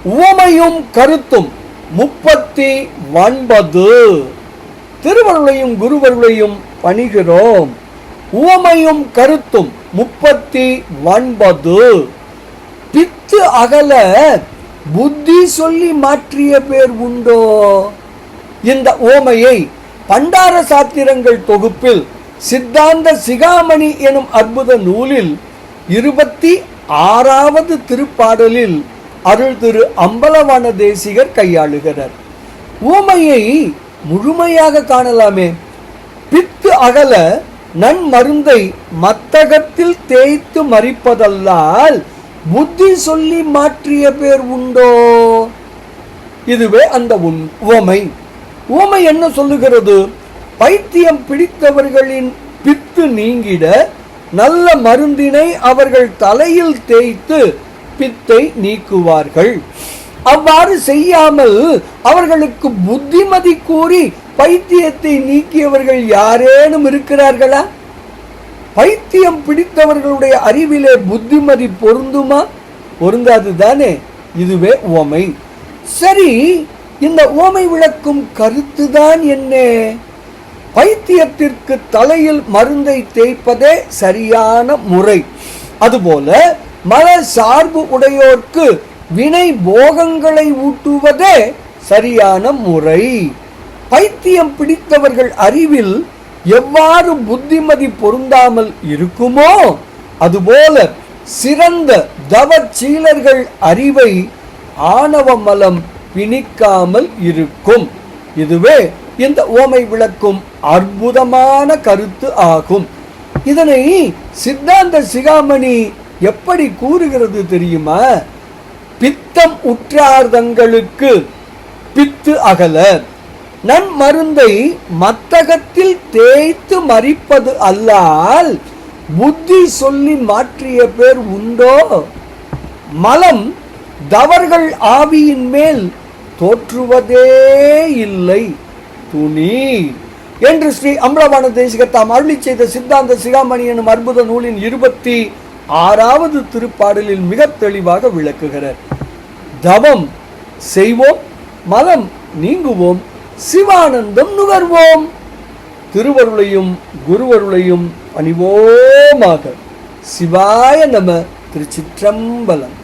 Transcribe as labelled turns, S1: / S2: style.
S1: உவமையும் கருத்தும் 39. திருவருளையும் குருவருளையும் பணிகிறோம். உவமையும் கருத்தும் 39. பித்து அகல புத்தி சொல்லி மாற்றிய பேர் உண்டோ? இந்த உவமையை பண்டார சாத்திரங்கள் தொகுப்பில் சித்தாந்த சிகாமணி எனும் அற்புத நூலில் 26வது திருப்பாடலில் அருள் திரு அம்பலவான தேசிகர் கையாளுகிறார். உவமையை முழுமையாக காணலாமே. பித்து அகல நன்மருந்தை மத்தகத்தில் தேய்த்து மறிப்பதல்லால் புத்தி சொல்லி மாற்றிய பேர் உண்டோ? இதுவே அந்த உவமை. உவமை என்ன சொல்லுகிறது? பைத்தியம் பிடித்தவர்களின் பித்து நீங்கிட நல்ல மருந்தினை அவர்கள் தலையில் தேய்த்து பித்தை நீக்குவார்கள். அவ்வாறு செய்யாமல் அவர்களுக்கு புத்திமதி கூறி பைத்தியத்தை நீக்கியவர்கள் யாரேனும் இருக்கிறார்களா? பைத்தியம் பிடித்தவர்களுடைய அறிவிலே புத்திமதி பொருந்துமா? பொருந்தாது தானே. இதுவே உவமை. சரி, இந்த உவமை விளக்கும் கருத்துதான் என்ன? பைத்தியத்திற்கு தலையில் மருந்தை தேய்ப்பதே சரியான முறை. அதுபோல மல சார்பு உடையோர்க்கு வினை போகங்களை ஊட்டுவதே சரியான முறை. பைத்தியம் பிடித்தவர்கள் அறிவில் எவ்வாறு புத்திமதி பொருந்தாமல் இருக்குமோ அதுபோல சிறந்த தவச்சீலர்கள் அறிவை ஆணவ மலம் பிணிக்காமல் இருக்கும். இதுவே இந்த உவமை விளக்கும் அற்புதமான கருத்து ஆகும். இதனை சித்தாந்த சிகாமணி எப்படி கூறுகிறது தெரியுமா? பித்தம் உற்றார்தங்களுக்கு பித்து அகல நன்மருந்தை மத்தகத்தில் தேய்த்து மறிப்பது அல்லால் புத்தி சொல்லி மாற்றிய பேர் உண்டோ? மலம் தவர்கள் ஆவியின் மேல் தோற்றுவதே இல்லை துணி என்று ஸ்ரீ அம்பலவான தேசிகர் தாம் அருளி செய்த சித்தாந்த சிகாமணி எனும் அற்புத நூலின் 26வது திருப்பாடலில் மிக தெளிவாக விளக்குகிறார். தவம் செய்வோம், மலம் நீங்குவோம், சிவானந்தம் நுகர்வோம். திருவருளையும் குருவருளையும் அணிவோமாக. சிவாய நம. திருச்சிற்றம்பலம்.